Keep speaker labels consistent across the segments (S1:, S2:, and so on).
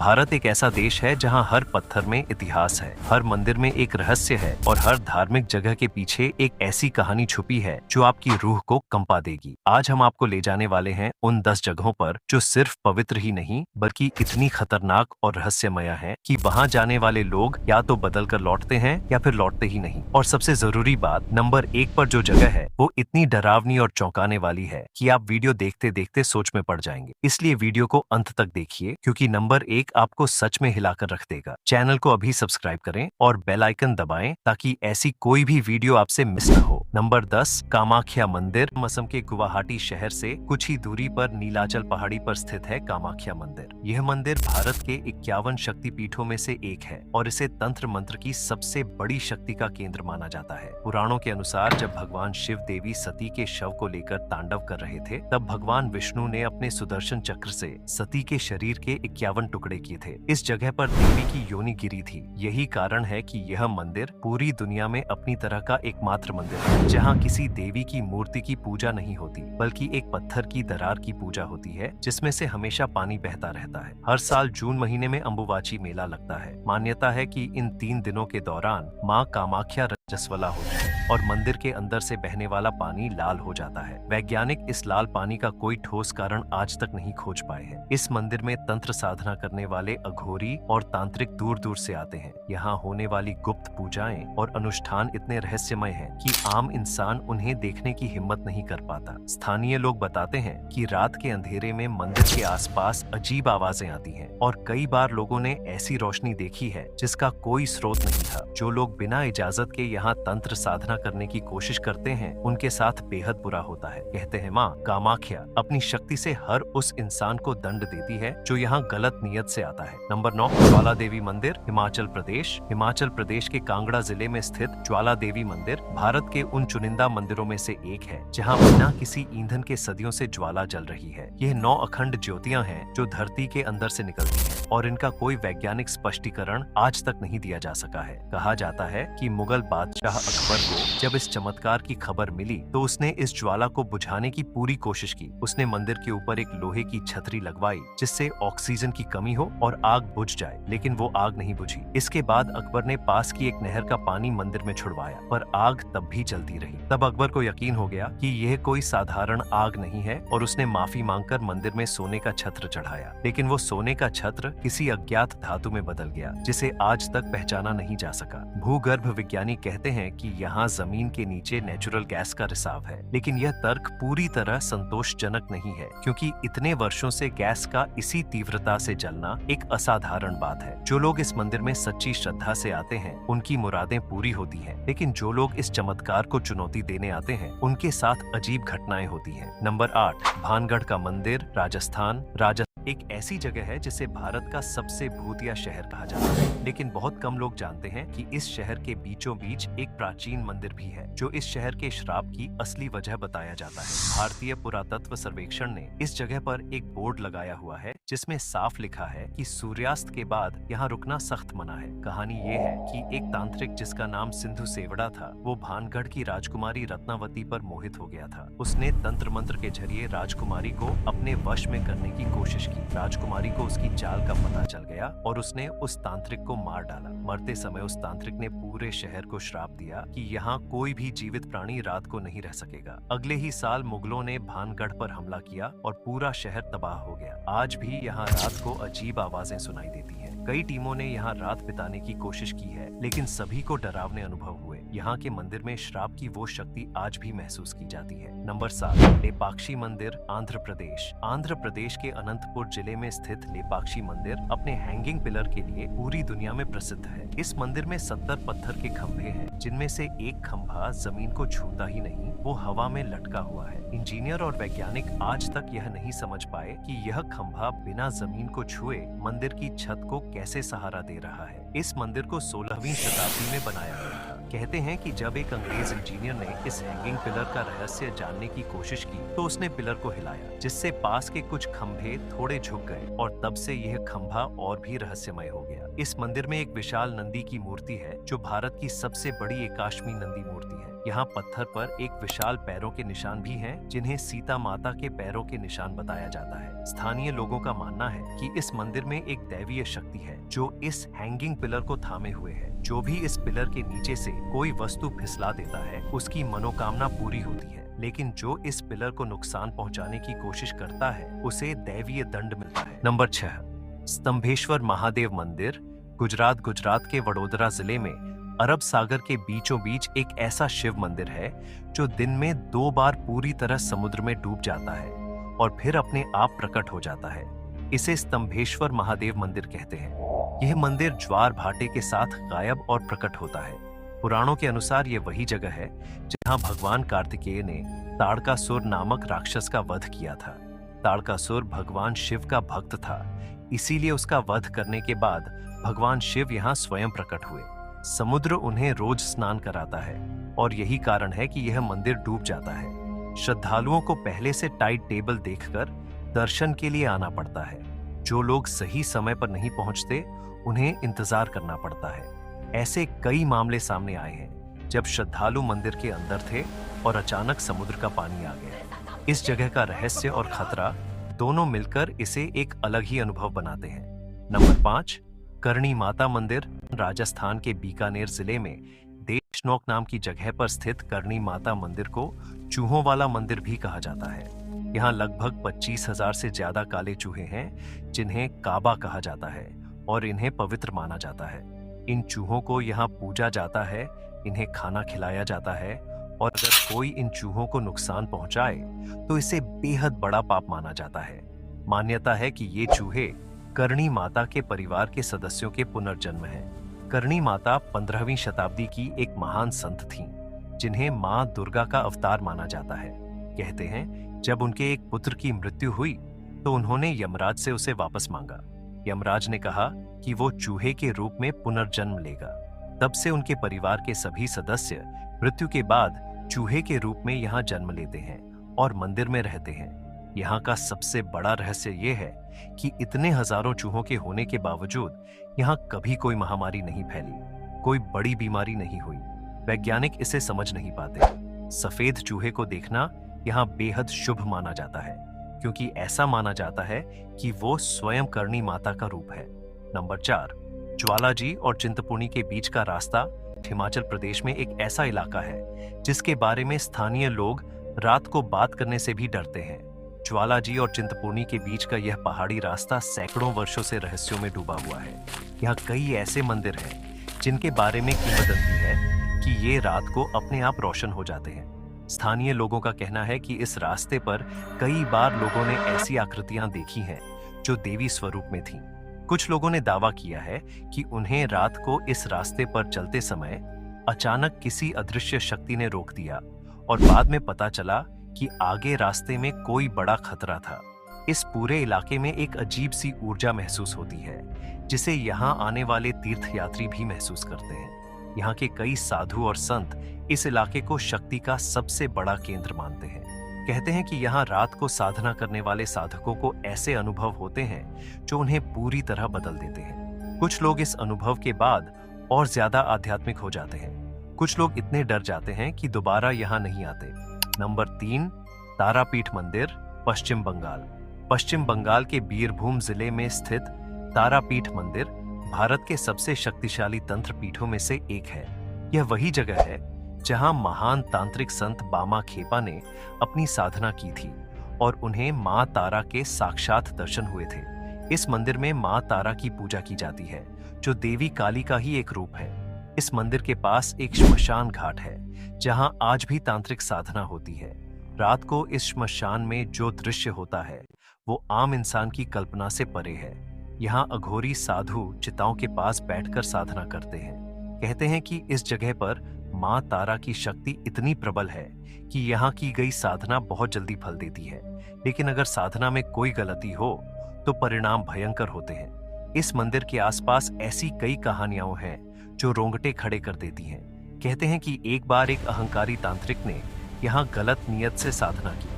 S1: भारत एक ऐसा देश है जहां हर पत्थर में इतिहास है, हर मंदिर में एक रहस्य है और हर धार्मिक जगह के पीछे एक ऐसी कहानी छुपी है जो आपकी रूह को कंपा देगी। आज हम आपको ले जाने वाले हैं उन 10 जगहों पर जो सिर्फ पवित्र ही नहीं बल्कि इतनी खतरनाक और रहस्यमय है कि वहां जाने वाले लोग या तो बदल कर लौटते हैं या फिर लौटते ही नहीं। और सबसे जरूरी बात, नंबर 1 पर जो जगह है वो इतनी डरावनी और चौंकाने वाली है कि आप वीडियो देखते देखते सोच में पड़ जाएंगे। इसलिए वीडियो को अंत तक देखिए क्योंकि नंबर 1 आपको सच में हिलाकर रख देगा। चैनल को अभी सब्सक्राइब करें और बेल आइकन दबाएं ताकि ऐसी कोई भी वीडियो आपसे मिस न हो। नंबर 10, कामाख्या मंदिर। असम के गुवाहाटी शहर से कुछ ही दूरी पर नीलाचल पहाड़ी पर स्थित है कामाख्या मंदिर। यह मंदिर भारत के 51 शक्तिपीठों में से एक है और इसे तंत्र मंत्र की सबसे बड़ी शक्ति का केंद्र माना जाता है। पुराणों के अनुसार जब भगवान शिव देवी सती के शव को लेकर तांडव कर रहे थे तब भगवान विष्णु ने अपने सुदर्शन चक्र से सती के शरीर के 51 टुकड़े किए थे। इस जगह पर देवी की योनि गिरी थी। यही कारण है कि यह मंदिर पूरी दुनिया में अपनी तरह का एकमात्र मंदिर है जहां किसी देवी की मूर्ति की पूजा नहीं होती बल्कि एक पत्थर की दरार की पूजा होती है जिसमें से हमेशा पानी बहता रहता है। हर साल जून महीने में अंबुबाची मेला लगता है। मान्यता है कि इन 3 दिनों के दौरान माँ कामाख्या रजस्वला होती है और मंदिर के अंदर से बहने वाला पानी लाल हो जाता है। वैज्ञानिक इस लाल पानी का कोई ठोस कारण आज तक नहीं खोज पाए हैं। इस मंदिर में तंत्र साधना करने वाले अघोरी और तांत्रिक दूर दूर से आते हैं। यहाँ होने वाली गुप्त पूजाएं और अनुष्ठान इतने रहस्यमय हैं कि आम इंसान उन्हें देखने की हिम्मत नहीं कर पाता। स्थानीय लोग बताते हैं कि रात के अंधेरे में मंदिर के आसपास अजीब आवाजें आती हैं और कई बार लोगों ने ऐसी रोशनी देखी है जिसका कोई स्रोत नहीं था। जो लोग बिना इजाजत के यहाँ तंत्र साधना करने की कोशिश करते हैं उनके साथ बेहद बुरा होता है। कहते हैं माँ कामाख्या अपनी शक्ति से हर उस इंसान को दंड देती है जो यहाँ गलत नियत से आता है। नंबर 9, ज्वाला देवी मंदिर, हिमाचल प्रदेश। हिमाचल प्रदेश के कांगड़ा जिले में स्थित ज्वाला देवी मंदिर भारत के उन चुनिंदा मंदिरों में से एक है जहाँ बिना किसी ईंधन के सदियों से ज्वाला जल रही है। यह 9 अखंड ज्योतियां हैं जो धरती के अंदर से निकलती हैं और इनका कोई वैज्ञानिक स्पष्टीकरण आज तक नहीं दिया जा सका है। कहा जाता है कि मुगल बादशाह अकबर को जब इस चमत्कार की खबर मिली तो उसने इस ज्वाला को बुझाने की पूरी कोशिश की। उसने मंदिर के ऊपर एक लोहे की छतरी लगवाई जिससे ऑक्सीजन की कमी हो और आग बुझ जाए, लेकिन वो आग नहीं बुझी। इसके बाद अकबर ने पास की एक नहर का पानी मंदिर में छुड़वाया पर आग तब भी जलती रही। तब अकबर को यकीन हो गया कि यह कोई साधारण आग नहीं है और उसने माफी मांगकर मंदिर में सोने का छत्र चढ़ाया। लेकिन वो सोने का छत्र किसी अज्ञात धातु में बदल गया जिसे आज तक पहचाना नहीं जा सका। भूगर्भ विज्ञानी कहते हैं कि यहाँ जमीन के नीचे नेचुरल गैस का रिसाव है, लेकिन यह तर्क पूरी तरह संतोषजनक नहीं है क्योंकि इतने वर्षों से गैस का इसी तीव्रता से जलना एक असाधारण बात है। जो लोग इस मंदिर में सच्ची श्रद्धा से आते हैं उनकी मुरादें पूरी होती हैं, लेकिन जो लोग इस चमत्कार को चुनौती देने आते हैं उनके साथ अजीब घटनाएं होती हैं। नंबर 8, भानगढ़ का मंदिर, राजस्थान। एक ऐसी जगह है जिसे भारत का सबसे भूतिया शहर कहा जाता है, लेकिन बहुत कम लोग जानते हैं कि इस शहर के बीचों बीच एक प्राचीन मंदिर भी है जो इस शहर के श्राप की असली वजह बताया जाता है। भारतीय पुरातत्व सर्वेक्षण ने इस जगह पर एक बोर्ड लगाया हुआ है जिसमें साफ लिखा है कि सूर्यास्त के बाद यहाँ रुकना सख्त मना है। कहानी ये है कि एक तांत्रिक जिसका नाम सिंधु सेवड़ा था वो भानगढ़ की राजकुमारी रत्नावती पर मोहित हो गया था। उसने तंत्र मंत्र के जरिए राजकुमारी को अपने वश में करने की कोशिश की। राजकुमारी को उसकी चाल का पता चल गया और उसने उस तांत्रिक को मार डाला। मरते समय उस तांत्रिक ने पूरे शहर को श्राप दिया कि यहाँ कोई भी जीवित प्राणी रात को नहीं रह सकेगा। अगले ही साल मुगलों ने भानगढ़ पर हमला किया और पूरा शहर तबाह हो गया। आज भी यहाँ रात को अजीब आवाजें सुनाई देती हैं। कई टीमों ने यहाँ रात बिताने की कोशिश की है लेकिन सभी को डरावने अनुभव हुए। यहाँ के मंदिर में श्राप की वो शक्ति आज भी महसूस की जाती है। नंबर 7, लेपाक्षी मंदिर, आंध्र प्रदेश। आंध्र प्रदेश के अनंतपुर जिले में स्थित लेपाक्षी मंदिर अपने हैंगिंग पिलर के लिए पूरी दुनिया में प्रसिद्ध है। इस मंदिर में 70 पत्थर के खंभे हैं जिनमें से एक खंभा जमीन को छूता ही नहीं, वो हवा में लटका हुआ है। इंजीनियर और वैज्ञानिक आज तक यह नहीं समझ पाए कि यह खंभा बिना जमीन को छुए मंदिर की छत को कैसे सहारा दे रहा है। इस मंदिर को 16वीं शताब्दी में बनाया गया था। कहते हैं कि जब एक अंग्रेज इंजीनियर ने इस हैंगिंग पिलर का रहस्य जानने की कोशिश की तो उसने पिलर को हिलाया जिससे पास के कुछ खंभे थोड़े झुक गए और तब से यह खंभा और भी रहस्यमय हो गया। इस मंदिर में एक विशाल नंदी की मूर्ति है जो भारत की सबसे बड़ी एकाश्मी नंदी मूर्ति है। यहाँ पत्थर पर एक विशाल पैरों के निशान भी हैं, जिन्हें सीता माता के पैरों के निशान बताया जाता है। स्थानीय लोगों का मानना है कि इस मंदिर में एक दैवीय शक्ति है जो इस हैंगिंग पिलर को थामे हुए है। जो भी इस पिलर के नीचे से कोई वस्तु फिसला देता है, उसकी मनोकामना पूरी होती है, लेकिन जो इस पिलर को नुकसान पहुंचाने की कोशिश करता है, उसे दैवीय दंड मिलता है। नंबर 6, स्तंभेश्वर महादेव मंदिर, गुजरात के वडोदरा जिले में अरब सागर के बीचों बीच एक ऐसा शिव मंदिर है जो दिन में 2 बार पूरी तरह समुद्र में डूब जाता है और फिर अपने आप प्रकट हो जाता है। इसे स्तंभेश्वर महादेव मंदिर कहते हैं। यह मंदिर ज्वार भाटे के साथ गायब और प्रकट होता है। पुराणों के अनुसार यह वही जगह है जहां भगवान कार्तिकेय ने ताड़कासुर नामक राक्षस का वध किया था। ताड़कासुर भगवान शिव का भक्त था, इसीलिए उसका वध करने के बाद भगवान शिव यहाँ स्वयं प्रकट हुए। समुद्र उन्हें रोज स्नान कराता है और यही कारण है कि यह मंदिर डूब जाता है। श्रद्धालुओं को पहले से टाइट टेबल देखकर दर्शन के लिए आना पड़ता है। जो लोग सही समय पर नहीं पहुंचते, उन्हें इंतजार करना पड़ता है। ऐसे कई मामले सामने आए हैं जब श्रद्धालु मंदिर के अंदर थे और अचानक समुद्र का पानी आ गया। इस जगह का रहस्य और खतरा दोनों मिलकर इसे एक अलग ही अनुभव बनाते हैं। नंबर 5, करणी माता मंदिर, राजस्थान के बीकानेर जिले में देशनोक नाम की जगह पर स्थित करणी माता मंदिर को चूहों वाला मंदिर भी कहा जाता है। यहाँ लगभग 25,000 से ज्यादा काले चूहे हैं, जिन्हें काबा कहा जाता है और इन्हें पवित्र माना जाता है। इन चूहों को यहाँ पूजा जाता है, इन्हें खाना खिलाया जाता है और अगर कोई इन चूहों को नुकसान पहुंचाए तो इसे बेहद बड़ा पाप माना जाता है। मान्यता है कि ये चूहे करणी माता के परिवार के सदस्यों के पुनर्जन्म हैं। करणी माता 15वीं शताब्दी की एक महान संत थीं, जिन्हें मां दुर्गा का अवतार माना जाता है। कहते हैं जब उनके एक पुत्र की मृत्यु हुई तो उन्होंने यमराज से उसे वापस मांगा। यमराज ने कहा कि वो चूहे के रूप में पुनर्जन्म लेगा। तब से उनके परिवार के सभी सदस्य मृत्यु के बाद चूहे के रूप में यहाँ जन्म लेते हैं और मंदिर में रहते हैं। यहाँ का सबसे बड़ा रहस्य ये है कि इतने हजारों चूहों के होने के बावजूद यहाँ कभी कोई महामारी नहीं फैली, कोई बड़ी बीमारी नहीं हुई। वैज्ञानिक इसे समझ नहीं पाते। सफेद चूहे को देखना यहाँ बेहद शुभ माना जाता है, क्योंकि ऐसा माना जाता है कि वो स्वयं करणी माता का रूप है। नंबर 4, ज्वालाजी और चिंतपूर्णी के बीच का रास्ता, हिमाचल प्रदेश में एक ऐसा इलाका है जिसके बारे में स्थानीय लोग रात को बात करने से भी डरते हैं। ज्वालाजी और चिंतपूर्णी के बीच का यह पहाड़ी रास्ता सैकड़ों वर्षों से रहस्यों में डूबा हुआ है। यहाँ कई ऐसे मंदिर हैं जिनके बारे में किंवदंती है कि ये रात को अपने आप रोशन हो जाते हैं। स्थानीय लोगों का कहना है कि इस रास्ते पर कई बार लोगों ने ऐसी आकृतियां देखी हैं जो देवी स्वरूप में थीं। कुछ लोगों ने दावा किया है कि उन्हें रात को इस रास्ते पर चलते समय अचानक किसी अदृश्य शक्ति ने रोक दिया और बाद में पता चला कि आगे रास्ते में कोई बड़ा खतरा था। इस पूरे इलाके में एक अजीब सी ऊर्जा महसूस होती है, जिसे यहाँ आने वाले तीर्थयात्री भी महसूस करते हैं। यहाँ के कई साधु और संत इस इलाके को शक्ति का सबसे बड़ा केंद्र मानते हैं। कहते हैं कि यहाँ रात को साधना करने वाले साधकों को ऐसे अनुभव होते हैं जो उन्हें पूरी तरह बदल देते हैं। कुछ लोग इस अनुभव के बाद और ज्यादा आध्यात्मिक हो जाते हैं। कुछ लोग इतने डर जाते हैं कि दोबारा यहाँ नहीं आते। नंबर 3, तारापीठ मंदिर, पश्चिम बंगाल। पश्चिम बंगाल के बीरभूम जिले में स्थित तारापीठ मंदिर भारत के सबसे शक्तिशाली तंत्र पीठों में से एक है। यह वही जगह है जहां महान तांत्रिक संत बामा खेपा ने अपनी साधना की थी और उन्हें मां तारा के साक्षात दर्शन हुए थे। इस मंदिर में मां तारा की पूजा की जाती है, जो देवी काली का ही एक रूप है। इस मंदिर के पास एक श्मशान घाट है जहां आज भी तांत्रिक साधना होती है। रात को इस श्मशान में जो दृश्य होता है वो आम इंसान की कल्पना से परे है। यहाँ अघोरी साधु चिताओं के पास बैठकर साधना करते हैं। कहते हैं कि इस जगह पर मां तारा की शक्ति इतनी प्रबल है कि यहाँ की गई साधना बहुत जल्दी फल देती है, लेकिन अगर साधना में कोई गलती हो तो परिणाम भयंकर होते हैं। इस मंदिर के आसपास ऐसी कई कहानियां हैं जो रोंगटे खड़े कर देती हैं। कहते हैं कि एक बार एक अहंकारी तांत्रिक ने यहाँ गलत नियत से साधना की।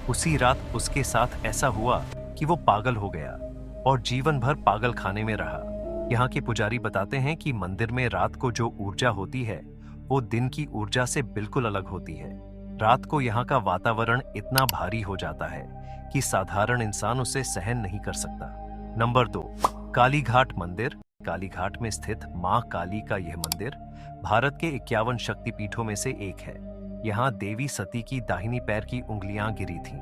S1: उसी रात उसके साथ ऐसा हुआ कि वो पागल हो गया और जीवन भर पागल खाने में रहा। यहाँ के पुजारी बताते हैं कि मंदिर में रात को जो ऊर्जा होती है वो दिन की ऊर्जा से बिल्कुल अलग होती है। रात को यहाँ का वातावरण इतना भारी हो जाता है कि साधारण इंसान उसे सहन नहीं कर सकता। नंबर 2, कालीघाट मंदिर। कालीघाट में स्थित मां काली का यह मंदिर भारत के 51 शक्तिपीठों में से एक है। यहाँ देवी सती की दाहिनी पैर की उंगलियां गिरी थीं।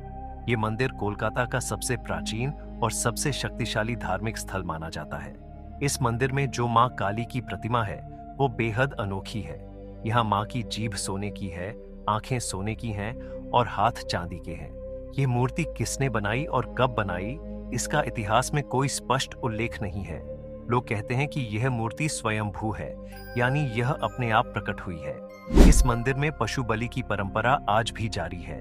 S1: ये मंदिर कोलकाता का सबसे प्राचीन और सबसे शक्तिशाली धार्मिक स्थल माना जाता है। इस मंदिर में जो मां काली की प्रतिमा है वो बेहद अनोखी है। यहाँ मां की जीभ सोने की है, आंखें सोने की हैं और हाथ चांदी के हैं। ये मूर्ति किसने बनाई और कब बनाई, इसका इतिहास में कोई स्पष्ट उल्लेख नहीं है। लोग कहते हैं कि यह मूर्ति स्वयंभू है, यानी यह अपने आप प्रकट हुई है। इस मंदिर में पशु बलि की परंपरा आज भी जारी है।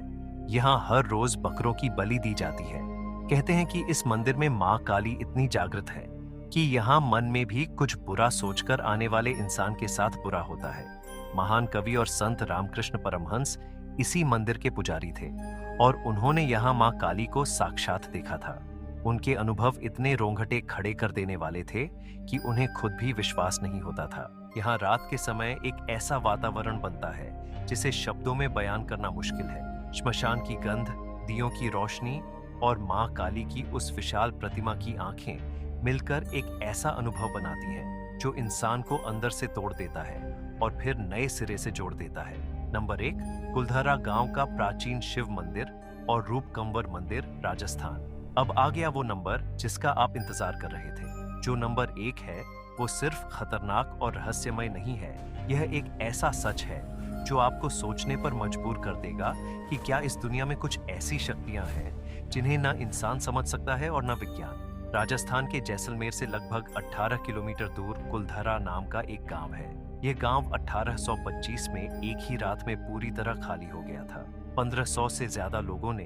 S1: यहाँ हर रोज बकरों की बलि दी जाती है। कहते हैं कि इस मंदिर में मां काली इतनी जागृत है कि यहाँ मन में भी कुछ बुरा सोचकर आने वाले इंसान के साथ बुरा होता है। महान कवि और संत रामकृष्ण परमहंस इसी मंदिर के पुजारी थे और उन्होंने यहाँ मां काली को साक्षात देखा था। उनके अनुभव इतने रोंगटे खड़े कर देने वाले थे कि उन्हें खुद भी विश्वास नहीं होता था। यहाँ रात के समय एक ऐसा वातावरण बनता है जिसे शब्दों में बयान करना मुश्किल है। श्मशान की गंध, दियों की रोशनी और मां काली की उस विशाल प्रतिमा की आंखें मिलकर एक ऐसा अनुभव बनाती हैं जो इंसान को अंदर से तोड़ देता है और फिर नए सिरे से जोड़ देता है। नंबर 1, कुलधरा गांव का प्राचीन शिव मंदिर और रूपकंवर मंदिर, राजस्थान। अब आ गया वो नंबर जिसका आप इंतजार कर रहे थे। जो नंबर 1 है वो सिर्फ खतरनाक और रहस्यमय नहीं है, यह एक ऐसा सच है जो आपको सोचने पर मजबूर कर देगा कि क्या इस दुनिया में कुछ ऐसी शक्तियां हैं जिन्हें ना इंसान समझ सकता है और ना विज्ञान। राजस्थान के जैसलमेर से लगभग 18 किलोमीटर दूर कुलधरा नाम का एक गांव है। यह गांव 1825 में एक ही रात में पूरी तरह खाली हो गया था। 1500 से ज्यादा लोगों ने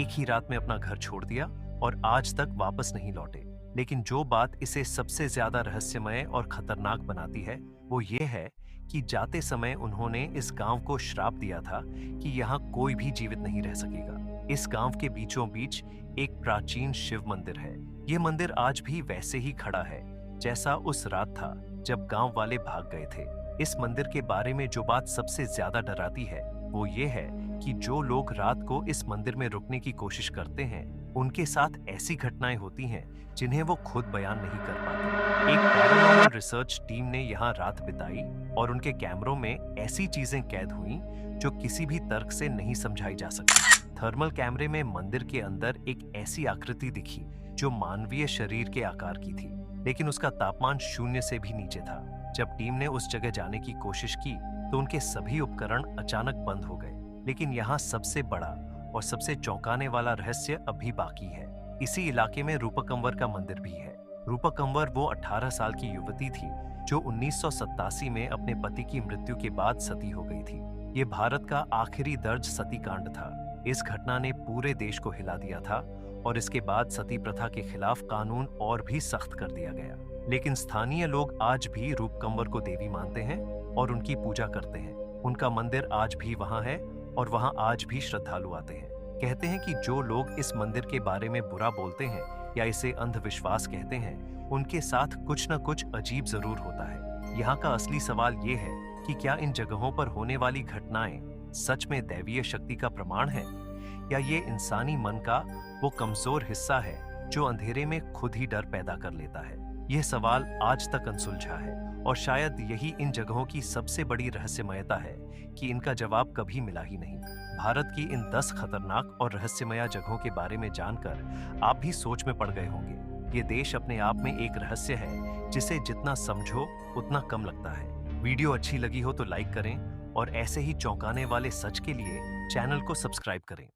S1: एक ही रात में अपना घर छोड़ दिया और आज तक वापस नहीं लौटे। लेकिन जो बात इसे सबसे ज्यादा रहस्यमय और खतरनाक बनाती है वो ये है कि जाते समय उन्होंने इस गांव को श्राप दिया था कि यहाँ कोई भी जीवित नहीं रह सकेगा। इस गांव के बीचों बीच एक प्राचीन शिव मंदिर है। ये मंदिर आज भी वैसे ही खड़ा है जैसा उस रात था जब गांव वाले भाग गए थे। इस मंदिर के बारे में जो बात सबसे ज्यादा डराती है वो ये है कि जो लोग रात को इस मंदिर में रुकने की कोशिश करते हैं उनके साथ ऐसी घटनाएं होती हैं जिन्हें वो खुद बयान नहीं कर पाते। एक पैरानॉर्मल रिसर्च टीम ने यहाँ रात बिताई और उनके कैमरों में ऐसी चीजें कैद हुई जो किसी भी तर्क से नहीं समझाई जा सकती। थर्मल कैमरे में मंदिर के अंदर एक ऐसी आकृति दिखी जो मानवीय शरीर के आकार की थी, लेकिन उसका तापमान 0 से भी नीचे था। जब टीम ने उस जगह जाने की कोशिश की तो उनके सभी उपकरण अचानक बंद हो गए। लेकिन यहाँ सबसे बड़ा और सबसे चौंकाने वाला रहस्य अभी बाकी है। इसी इलाके में रूपकंवर का मंदिर भी है। रूपकंवर वो 18 साल की युवती थी जो 1987 में अपने पति की मृत्यु के बाद सती हो गई थी। ये भारत का आखिरी दर्ज सती कांड था। इस घटना ने पूरे देश को हिला दिया था और इसके बाद सती प्रथा के खिलाफ कानून और भी सख्त कर दिया गया। लेकिन स्थानीय लोग आज भी रूपकंवर को देवी मानते हैं और उनकी पूजा करते हैं। उनका मंदिर आज भी वहां है और वहां आज भी श्रद्धालु आते हैं। कहते हैं कि जो लोग इस मंदिर के बारे में बुरा बोलते हैं या इसे अंधविश्वास कहते हैं, उनके साथ कुछ न कुछ अजीब जरूर होता है। यहाँ का असली सवाल ये है कि क्या इन जगहों पर होने वाली घटनाएं सच में दैवीय शक्ति का प्रमाण है या ये इंसानी मन का वो कमजोर हिस्सा है जो अंधेरे में खुद ही डर पैदा कर लेता है। यह सवाल आज तक अनसुलझा है और शायद यही इन जगहों की सबसे बड़ी रहस्यमयता है कि इनका जवाब कभी मिला ही नहीं। भारत की इन 10 खतरनाक और रहस्यमय जगहों के बारे में जानकर आप भी सोच में पड़ गए होंगे। ये देश अपने आप में एक रहस्य है जिसे जितना समझो उतना कम लगता है। वीडियो अच्छी लगी हो तो लाइक करें और ऐसे ही चौंकाने वाले सच के लिए चैनल को सब्सक्राइब करें।